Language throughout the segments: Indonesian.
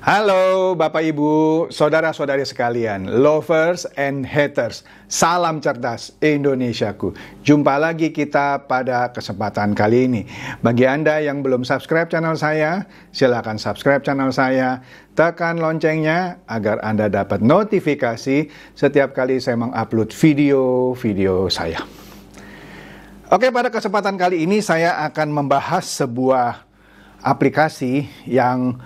Halo Bapak Ibu, saudara-saudari sekalian, lovers and haters, salam cerdas Indonesiaku. Jumpa lagi kita pada kesempatan kali ini. Bagi Anda yang belum subscribe channel saya, silakan subscribe channel saya, tekan loncengnya agar Anda dapat notifikasi setiap kali saya mengupload video-video saya. Oke, pada kesempatan kali ini saya akan membahas sebuah aplikasi yang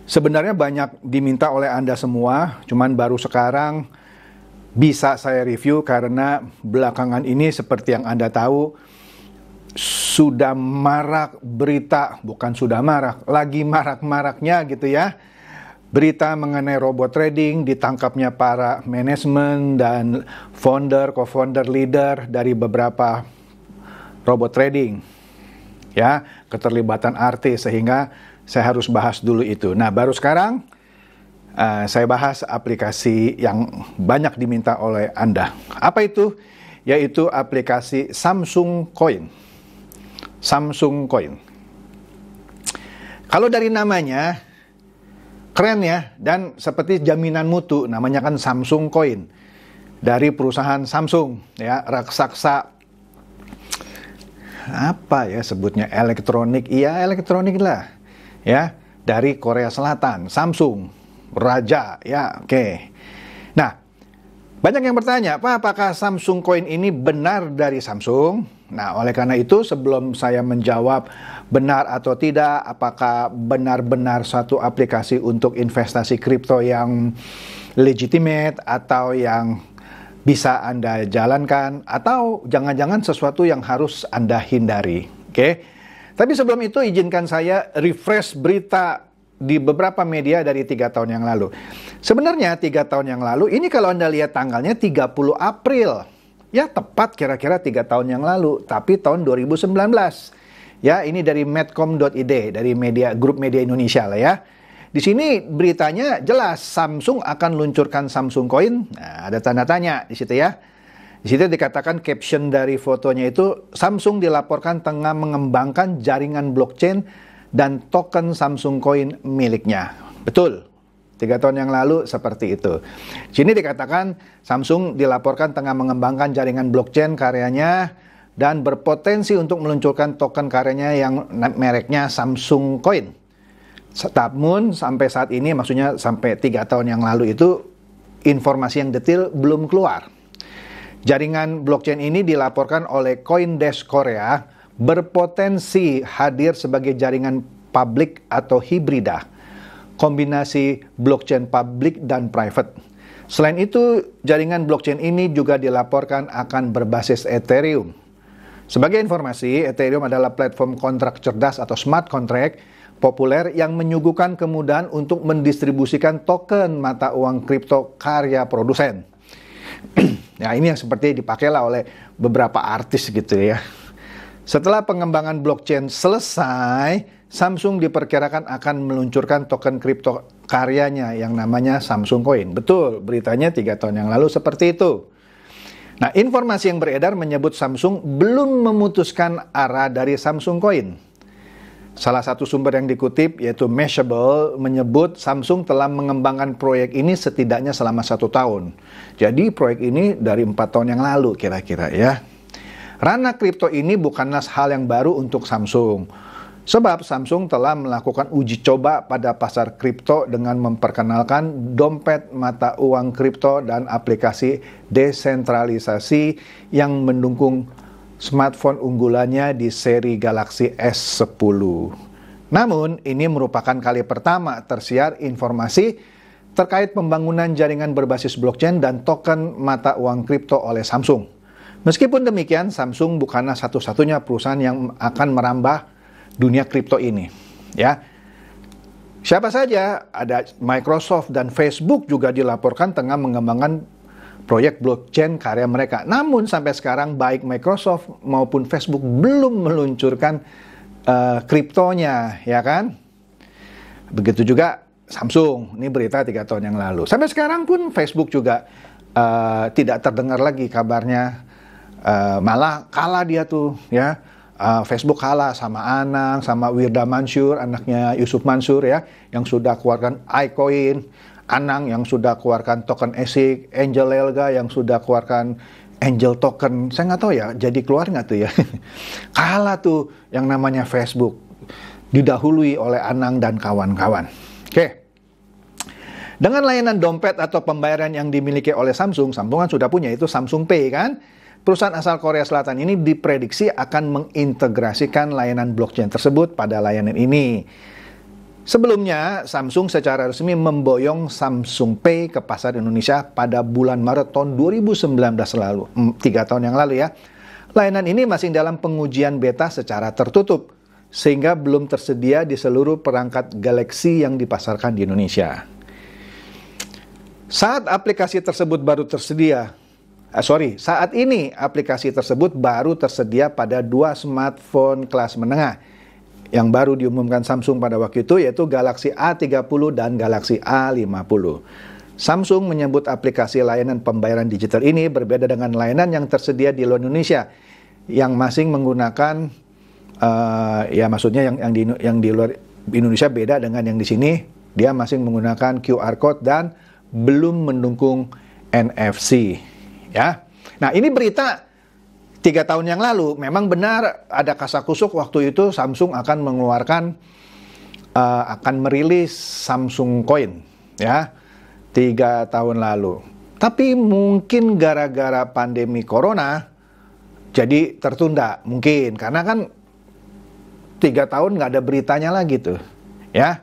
sebenarnya banyak diminta oleh Anda semua, cuman baru sekarang bisa saya review karena belakangan ini seperti yang Anda tahu sudah marak berita, bukan sudah marak, lagi marak-maraknya gitu ya. Berita mengenai robot trading, ditangkapnya para manajemen dan founder, co-founder, leader dari beberapa robot trading. Ya, keterlibatan artis, sehingga saya harus bahas dulu itu. Nah, baru sekarang saya bahas aplikasi yang banyak diminta oleh Anda. Apa itu? Yaitu aplikasi Samsung Coin. Samsung Coin. Kalau dari namanya, keren ya, dan seperti jaminan mutu, namanya kan Samsung Coin. Dari perusahaan Samsung, ya, raksasa apa ya sebutnya, elektronik, iya elektronik lah. Ya, dari Korea Selatan, Samsung, raja, ya, oke. Nah, banyak yang bertanya, Pak, apakah Samsung Coin ini benar dari Samsung? Nah, oleh karena itu, sebelum saya menjawab benar atau tidak, apakah benar-benar satu aplikasi untuk investasi kripto yang legitimate atau yang bisa Anda jalankan, atau jangan-jangan sesuatu yang harus Anda hindari, oke? Tapi sebelum itu izinkan saya refresh berita di beberapa media dari 3 tahun yang lalu. Sebenarnya 3 tahun yang lalu, ini kalau Anda lihat tanggalnya 30 April. Ya tepat kira-kira 3 tahun yang lalu, tapi tahun 2019. Ya, ini dari medcom.id, dari grup media Indonesia lah ya. Di sini beritanya jelas, Samsung akan luncurkan Samsung Coin. Nah, ada tanda tanya di situ ya. Di situ dikatakan caption dari fotonya itu, Samsung dilaporkan tengah mengembangkan jaringan blockchain dan token Samsung Coin miliknya. Betul, 3 tahun yang lalu seperti itu. Di sini dikatakan Samsung dilaporkan tengah mengembangkan jaringan blockchain karyanya dan berpotensi untuk meluncurkan token karyanya yang mereknya Samsung Coin. Namun sampai saat ini, maksudnya sampai 3 tahun yang lalu itu, informasi yang detail belum keluar. Jaringan blockchain ini dilaporkan oleh CoinDesk Korea berpotensi hadir sebagai jaringan publik atau hibrida, kombinasi blockchain publik dan private. Selain itu, jaringan blockchain ini juga dilaporkan akan berbasis Ethereum. Sebagai informasi, Ethereum adalah platform kontrak cerdas atau smart contract populer yang menyuguhkan kemudahan untuk mendistribusikan token mata uang kripto karya produsen. Nah, ini yang seperti dipakailah oleh beberapa artis gitu ya. Setelah pengembangan blockchain selesai, Samsung diperkirakan akan meluncurkan token kripto karyanya yang namanya Samsung Coin. Betul, beritanya 3 tahun yang lalu seperti itu. Nah, informasi yang beredar menyebut Samsung belum memutuskan arah dari Samsung Coin. Salah satu sumber yang dikutip, yaitu Mashable, menyebut Samsung telah mengembangkan proyek ini setidaknya selama 1 tahun. Jadi proyek ini dari 4 tahun yang lalu kira-kira ya. Ranah kripto ini bukanlah hal yang baru untuk Samsung. Sebab Samsung telah melakukan uji coba pada pasar kripto dengan memperkenalkan dompet mata uang kripto dan aplikasi desentralisasi yang mendukung smartphone unggulannya di seri Galaxy S10. Namun, ini merupakan kali pertama tersiar informasi terkait pembangunan jaringan berbasis blockchain dan token mata uang kripto oleh Samsung. Meskipun demikian, Samsung bukanlah satu-satunya perusahaan yang akan merambah dunia kripto ini. Ya, siapa saja? Ada Microsoft dan Facebook juga dilaporkan tengah mengembangkan proyek blockchain karya mereka. Namun sampai sekarang baik Microsoft maupun Facebook belum meluncurkan kriptonya, ya kan? Begitu juga Samsung. Ini berita 3 tahun yang lalu. Sampai sekarang pun Facebook juga tidak terdengar lagi kabarnya. Malah kalah dia tuh, ya. Facebook kalah sama Anang, sama Wirda Mansur, anaknya Yusuf Mansur ya, yang sudah keluarkan iCoin, Anang yang sudah keluarkan token ASIC, Angel Elga yang sudah keluarkan Angel Token. Saya nggak tahu ya, jadi keluar nggak tuh ya. Kalah tuh yang namanya Facebook, didahului oleh Anang dan kawan-kawan. Oke. Dengan layanan dompet atau pembayaran yang dimiliki oleh Samsung, Samsung kan sudah punya, itu Samsung Pay kan. Perusahaan asal Korea Selatan ini diprediksi akan mengintegrasikan layanan blockchain tersebut pada layanan ini. Sebelumnya, Samsung secara resmi memboyong Samsung Pay ke pasar Indonesia pada bulan Maret tahun 2019 lalu, 3 tahun yang lalu ya. Layanan ini masih dalam pengujian beta secara tertutup, sehingga belum tersedia di seluruh perangkat Galaxy yang dipasarkan di Indonesia. Saat ini aplikasi tersebut baru tersedia pada 2 smartphone kelas menengah yang baru diumumkan Samsung pada waktu itu, yaitu Galaxy A30 dan Galaxy A50. Samsung menyebut aplikasi layanan pembayaran digital ini berbeda dengan layanan yang tersedia di luar Indonesia yang masing menggunakan maksudnya yang di luar Indonesia beda dengan yang di sini, dia masing menggunakan QR code dan belum mendukung NFC. Ya, nah ini berita 3 tahun yang lalu. Memang benar ada kasakusuk waktu itu Samsung akan mengeluarkan, akan merilis Samsung Coin, ya, 3 tahun lalu. Tapi mungkin gara-gara pandemi Corona, jadi tertunda mungkin, karena kan 3 tahun nggak ada beritanya lagi tuh, ya.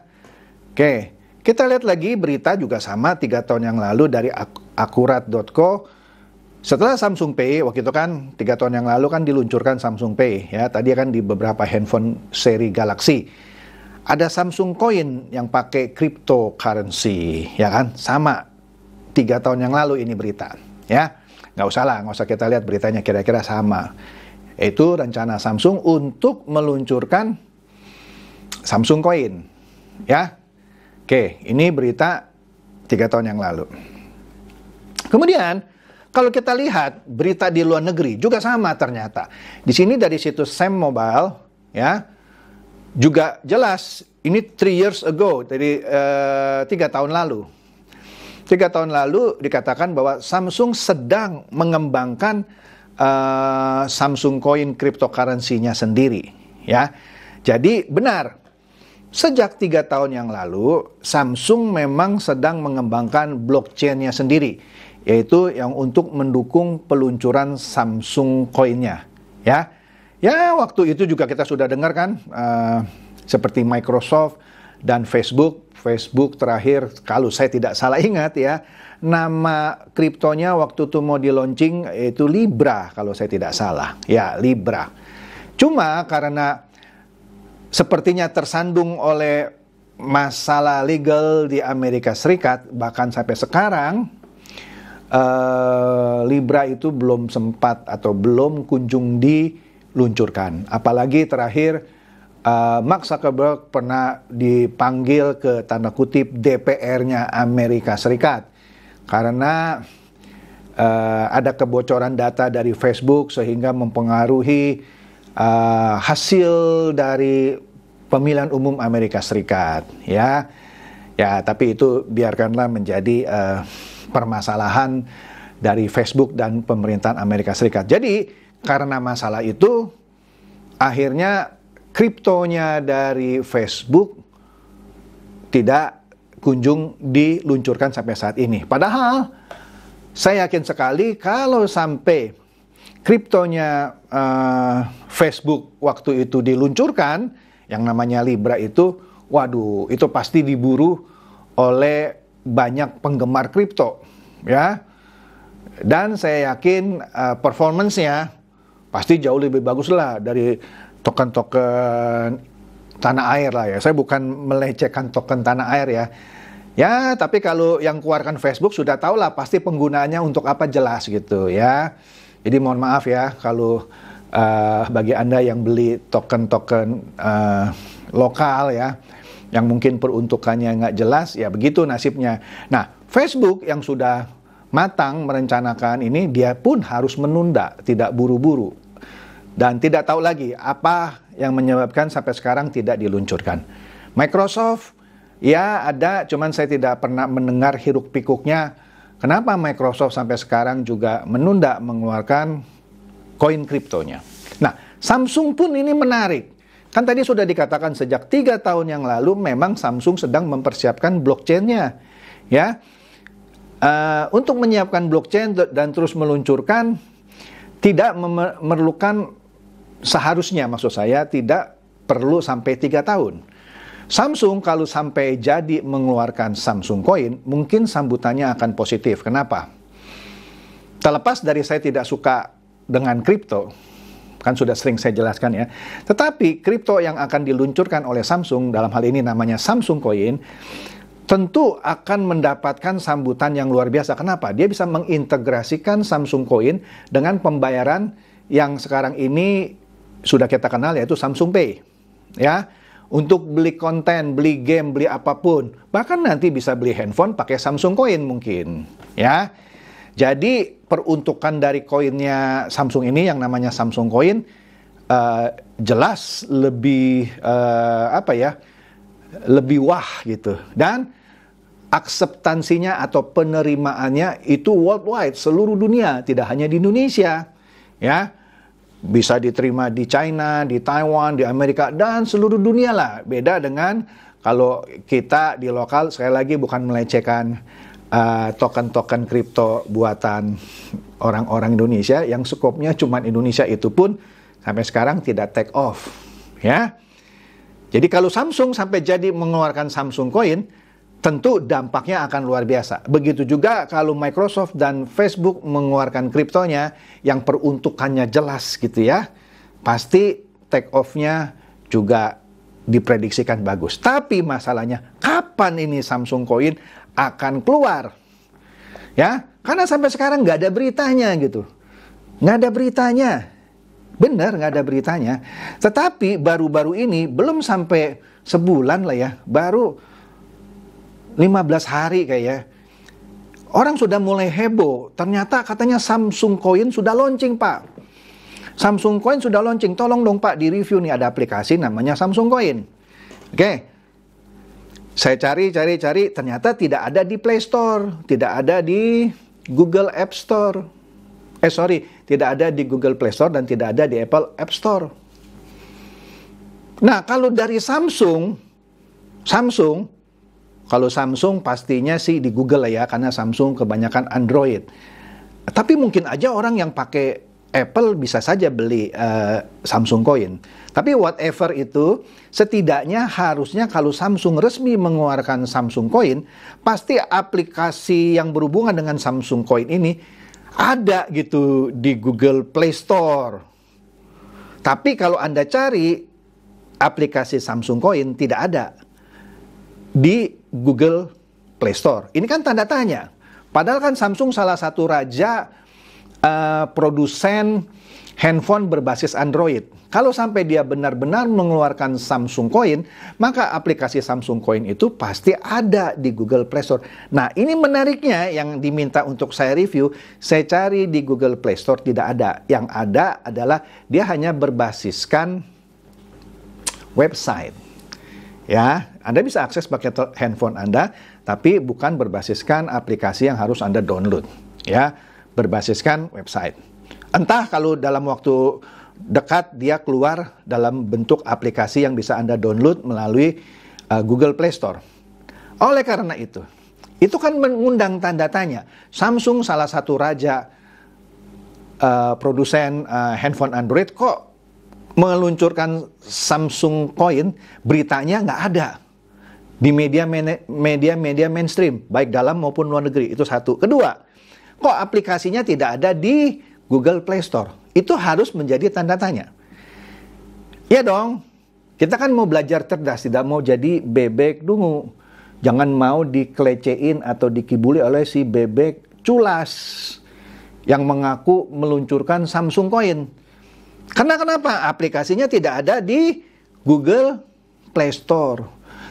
Oke, kita lihat lagi berita juga sama 3 tahun yang lalu dari akurat.co. Setelah Samsung Pay, waktu itu kan 3 tahun yang lalu kan diluncurkan Samsung Pay, ya, tadi kan di beberapa handphone seri Galaxy. Ada Samsung Coin yang pakai cryptocurrency, ya kan, sama 3 tahun yang lalu ini berita, ya. Nggak usah kita lihat beritanya, kira-kira sama. Itu rencana Samsung untuk meluncurkan Samsung Coin, ya. Oke, ini berita 3 tahun yang lalu. Kemudian, kalau kita lihat berita di luar negeri juga sama ternyata. Di sini dari situs Sam Mobile, ya, juga jelas ini 3 years ago, dari 3 tahun lalu. 3 tahun lalu dikatakan bahwa Samsung sedang mengembangkan Samsung Coin cryptocurrency-nya sendiri, ya. Jadi benar, sejak 3 tahun yang lalu Samsung memang sedang mengembangkan blockchain-nya sendiri, yaitu yang untuk mendukung peluncuran Samsung Coin-nya, ya. Ya, waktu itu juga kita sudah dengar kan, seperti Microsoft dan Facebook terakhir, kalau saya tidak salah ingat ya, nama kriptonya waktu itu mau di launching itu Libra kalau saya tidak salah, ya, Libra. Cuma karena sepertinya tersandung oleh masalah legal di Amerika Serikat, bahkan sampai sekarang Libra itu belum sempat atau belum kunjung diluncurkan. Apalagi terakhir Mark Zuckerberg pernah dipanggil ke tanda kutip DPR-nya Amerika Serikat karena ada kebocoran data dari Facebook sehingga mempengaruhi hasil dari pemilihan umum Amerika Serikat, ya. Ya, tapi itu biarkanlah menjadi permasalahan dari Facebook dan pemerintahan Amerika Serikat. Jadi karena masalah itu, akhirnya kriptonya dari Facebook tidak kunjung diluncurkan sampai saat ini. Padahal saya yakin sekali kalau sampai kriptonya Facebook waktu itu diluncurkan, yang namanya Libra itu, waduh, itu pasti diburu oleh banyak penggemar kripto, ya. Dan saya yakin performance-nya pasti jauh lebih bagus lah dari token-token tanah air lah ya. Saya bukan melecehkan token tanah air ya. Ya, tapi kalau yang keluarkan Facebook sudah tahu lah pasti penggunaannya untuk apa, jelas gitu ya. Jadi mohon maaf ya kalau bagi Anda yang beli token-token lokal ya, yang mungkin peruntukannya nggak jelas, ya begitu nasibnya. Nah, Facebook yang sudah matang merencanakan ini, dia pun harus menunda, tidak buru-buru. Dan tidak tahu lagi apa yang menyebabkan sampai sekarang tidak diluncurkan. Microsoft, ya ada, cuman saya tidak pernah mendengar hiruk pikuknya. Kenapa Microsoft sampai sekarang juga menunda mengeluarkan koin kriptonya. Nah, Samsung pun ini menarik. Kan tadi sudah dikatakan sejak 3 tahun yang lalu memang Samsung sedang mempersiapkan blockchain-nya. Ya, untuk menyiapkan blockchain dan terus meluncurkan tidak memerlukan, seharusnya maksud saya tidak perlu sampai 3 tahun. Samsung kalau sampai jadi mengeluarkan Samsung Coin, mungkin sambutannya akan positif. Kenapa? Terlepas dari saya tidak suka dengan kripto, kan sudah sering saya jelaskan ya. Tetapi kripto yang akan diluncurkan oleh Samsung, dalam hal ini namanya Samsung Coin, tentu akan mendapatkan sambutan yang luar biasa. Kenapa? Dia bisa mengintegrasikan Samsung Coin dengan pembayaran yang sekarang ini sudah kita kenal, yaitu Samsung Pay. Ya, untuk beli konten, beli game, beli apapun. Bahkan nanti bisa beli handphone pakai Samsung Coin mungkin. Ya, jadi peruntukan dari koinnya Samsung ini yang namanya Samsung Coin jelas lebih lebih wah gitu. Dan akseptansinya atau penerimaannya itu worldwide, seluruh dunia, tidak hanya di Indonesia. Ya, bisa diterima di China, di Taiwan, di Amerika, dan seluruh dunia lah. Beda dengan kalau kita di lokal, sekali lagi bukan melecehkan token-token kripto buatan orang-orang Indonesia yang skopnya cuma Indonesia, itu pun sampai sekarang tidak take off. Ya, jadi kalau Samsung sampai jadi mengeluarkan Samsung Coin, tentu dampaknya akan luar biasa. Begitu juga kalau Microsoft dan Facebook mengeluarkan kriptonya yang peruntukannya jelas gitu ya. Pasti take off-nya juga diprediksikan bagus. Tapi masalahnya, kapan ini Samsung Coin akan keluar? Ya, karena sampai sekarang nggak ada beritanya gitu. Nggak ada beritanya. Benar, nggak ada beritanya. Tetapi baru-baru ini, belum sampai sebulan lah ya, baru 15 hari kayaknya, orang sudah mulai heboh. Ternyata katanya Samsung Coin sudah launching, Pak. Samsung Coin sudah launching. Tolong dong Pak, di review nih, ada aplikasi namanya Samsung Coin. Oke. Saya cari, ternyata tidak ada di Play Store, tidak ada di Google App Store. Tidak ada di Google Play Store dan tidak ada di Apple App Store. Nah, kalau dari Samsung, kalau Samsung pastinya sih di Google lah ya, karena Samsung kebanyakan Android. Tapi mungkin aja orang yang pakai Apple bisa saja beli Samsung Coin. Tapi whatever itu, setidaknya harusnya kalau Samsung resmi mengeluarkan Samsung Coin, pasti aplikasi yang berhubungan dengan Samsung Coin ini ada gitu di Google Play Store. Tapi kalau Anda cari aplikasi Samsung Coin, tidak ada di Google Play Store. Ini kan tanda tanya. Padahal kan Samsung salah satu raja produsen handphone berbasis Android. Kalau sampai dia benar-benar mengeluarkan Samsung Coin, maka aplikasi Samsung Coin itu pasti ada di Google Play Store. Nah, ini menariknya yang diminta untuk saya review. Saya cari di Google Play Store, tidak ada. Yang ada adalah dia hanya berbasiskan website. Ya, Anda bisa akses pakai handphone Anda, tapi bukan berbasiskan aplikasi yang harus Anda download. Ya, berbasiskan website. Entah kalau dalam waktu dekat dia keluar dalam bentuk aplikasi yang bisa Anda download melalui Google Play Store. Oleh karena itu kan mengundang tanda tanya. Samsung salah satu raja produsen handphone Android, kok meluncurkan Samsung Coin, beritanya nggak ada di media mainstream, baik dalam maupun luar negeri. Itu satu. Kedua, kok aplikasinya tidak ada di Google Play Store? Itu harus menjadi tanda tanya. Ya dong, kita kan mau belajar cerdas, tidak mau jadi bebek dungu. Jangan mau dikelecehin atau dikibuli oleh si bebek culas yang mengaku meluncurkan Samsung Coin. Karena kenapa? Aplikasinya tidak ada di Google Play Store.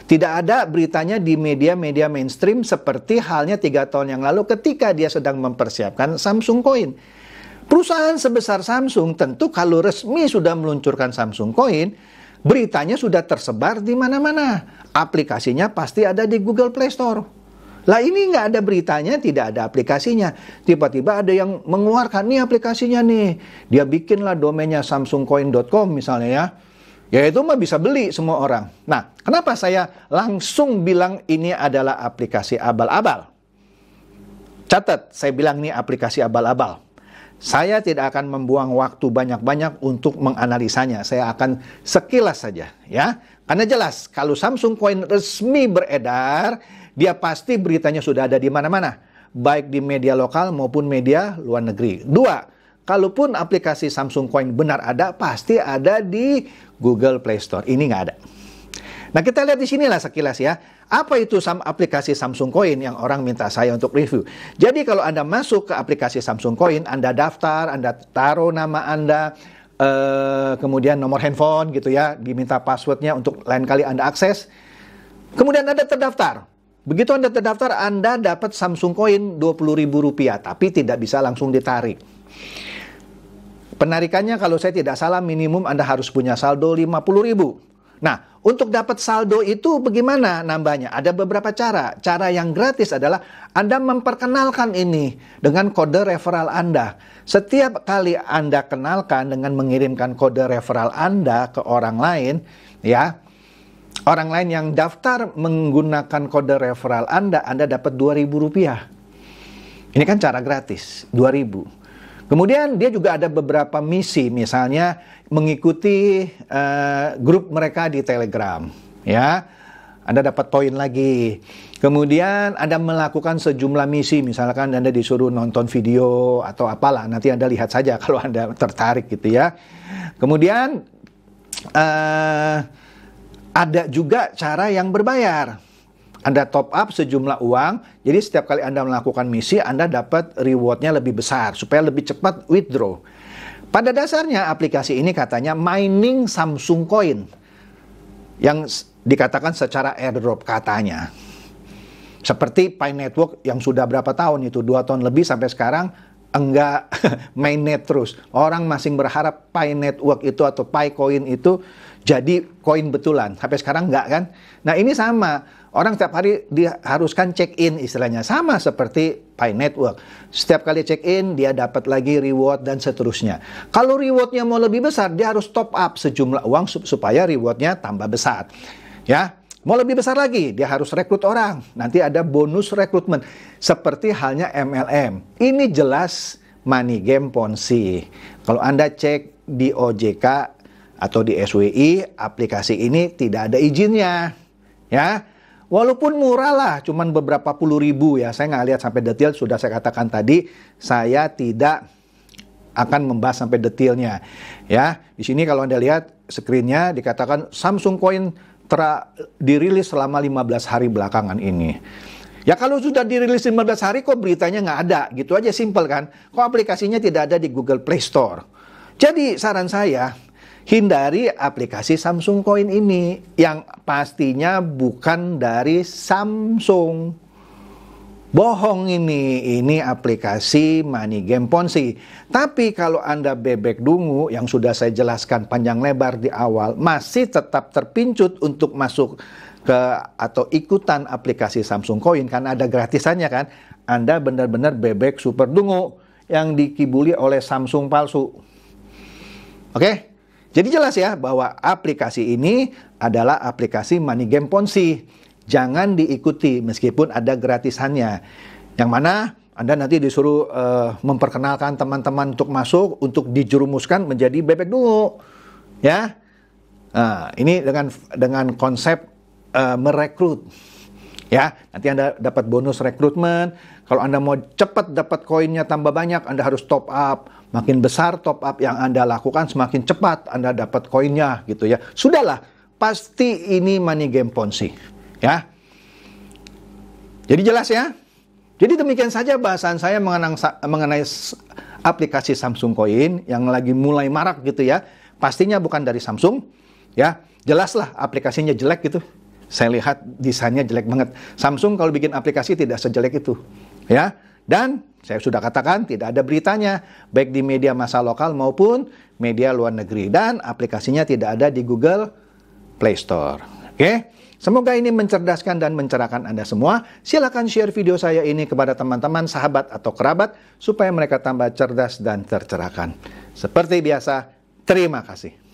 Tidak ada beritanya di media-media mainstream seperti halnya 3 tahun yang lalu ketika dia sedang mempersiapkan Samsung Coin. Perusahaan sebesar Samsung tentu kalau resmi sudah meluncurkan Samsung Coin, beritanya sudah tersebar di mana-mana. Aplikasinya pasti ada di Google Play Store. Lah ini nggak ada beritanya, tidak ada aplikasinya. Tiba-tiba ada yang mengeluarkan nih aplikasinya nih. Dia bikinlah domainnya samsungcoin.com misalnya ya. Ya itu mah bisa beli semua orang. Nah, kenapa saya langsung bilang ini adalah aplikasi abal-abal? Catat, saya bilang ini aplikasi abal-abal. Saya tidak akan membuang waktu banyak-banyak untuk menganalisanya. Saya akan sekilas saja ya. Karena jelas kalau Samsung Coin resmi beredar, dia pasti beritanya sudah ada di mana-mana, baik di media lokal maupun media luar negeri. Dua, kalaupun aplikasi Samsung Coin benar ada, pasti ada di Google Play Store. Ini nggak ada. Nah, kita lihat di sinilah sekilas ya. Apa itu aplikasi Samsung Coin yang orang minta saya untuk review? Jadi kalau Anda masuk ke aplikasi Samsung Coin, Anda daftar, Anda taruh nama Anda, kemudian nomor handphone gitu ya, diminta passwordnya untuk lain kali Anda akses. Kemudian Anda terdaftar. Begitu Anda terdaftar, Anda dapat Samsung Coin Rp20.000, tapi tidak bisa langsung ditarik. Penarikannya kalau saya tidak salah minimum Anda harus punya saldo Rp50.000. Nah, untuk dapat saldo itu bagaimana nambahnya? Ada beberapa cara. Cara yang gratis adalah Anda memperkenalkan ini dengan kode referral Anda. Setiap kali Anda kenalkan dengan mengirimkan kode referral Anda ke orang lain, ya, orang lain yang daftar menggunakan kode referral Anda dapat Rp2.000. Ini kan cara gratis, 2.000. Kemudian dia juga ada beberapa misi, misalnya mengikuti grup mereka di Telegram, ya. Anda dapat poin lagi. Kemudian Anda melakukan sejumlah misi, misalkan Anda disuruh nonton video atau apalah, nanti Anda lihat saja kalau Anda tertarik gitu ya. Kemudian ada juga cara yang berbayar. Anda top up sejumlah uang, jadi setiap kali Anda melakukan misi, Anda dapat rewardnya lebih besar, supaya lebih cepat withdraw. Pada dasarnya aplikasi ini katanya mining Samsung Coin, yang dikatakan secara airdrop katanya. Seperti Pi Network yang sudah berapa tahun itu, 2 tahun lebih sampai sekarang, enggak mainnet terus. Orang masih berharap Pi Network itu atau Pi Coin itu jadi koin betulan. Sampai sekarang enggak kan? Nah ini sama. Orang setiap hari diharuskan check-in istilahnya. Sama seperti Pi Network. Setiap kali check-in dia dapat lagi reward dan seterusnya. Kalau rewardnya mau lebih besar, dia harus top up sejumlah uang supaya rewardnya tambah besar. Ya, mau lebih besar lagi, dia harus rekrut orang. Nanti ada bonus rekrutmen. Seperti halnya MLM. Ini jelas money game Ponzi. Kalau Anda cek di OJK atau di SWI, aplikasi ini tidak ada izinnya. Ya, walaupun murah lah, cuman beberapa puluh ribu ya. Saya nggak lihat sampai detail, sudah saya katakan tadi, saya tidak akan membahas sampai detailnya. Ya, di sini kalau Anda lihat screen-nya dikatakan Samsung Coin dirilis selama 15 hari belakangan ini. Ya kalau sudah dirilis 15 hari kok beritanya nggak ada, gitu aja simple kan. Kok aplikasinya tidak ada di Google Play Store. Jadi saran saya, hindari aplikasi Samsung Coin ini yang pastinya bukan dari Samsung. Bohong ini aplikasi money game Ponzi. Tapi kalau Anda bebek dungu yang sudah saya jelaskan panjang lebar di awal, masih tetap terpincut untuk masuk ke atau ikutan aplikasi Samsung Coin karena ada gratisannya kan. Anda benar-benar bebek super dungu yang dikibuli oleh Samsung palsu. Oke? Jadi jelas ya bahwa aplikasi ini adalah aplikasi money game Ponzi. Jangan diikuti meskipun ada gratisannya. Yang mana Anda nanti disuruh memperkenalkan teman-teman untuk masuk, untuk dijerumuskan menjadi bebek dungu. Ya. Nah, ini dengan konsep merekrut. Ya, nanti Anda dapat bonus rekrutmen. Kalau Anda mau cepat dapat koinnya tambah banyak, Anda harus top up. Makin besar top up yang Anda lakukan, semakin cepat Anda dapat koinnya gitu ya. Sudahlah, pasti ini money game Ponzi. Ya. Jadi jelas ya. Jadi demikian saja bahasan saya mengenai aplikasi Samsung Coin yang lagi mulai marak gitu ya. Pastinya bukan dari Samsung. Ya, jelaslah aplikasinya jelek gitu. Saya lihat desainnya jelek banget. Samsung kalau bikin aplikasi tidak sejelek itu. Ya. Dan saya sudah katakan tidak ada beritanya, baik di media massa lokal maupun media luar negeri. Dan aplikasinya tidak ada di Google Play Store. Oke? Semoga ini mencerdaskan dan mencerahkan Anda semua. Silakan share video saya ini kepada teman-teman, sahabat, atau kerabat, supaya mereka tambah cerdas dan tercerahkan. Seperti biasa, terima kasih.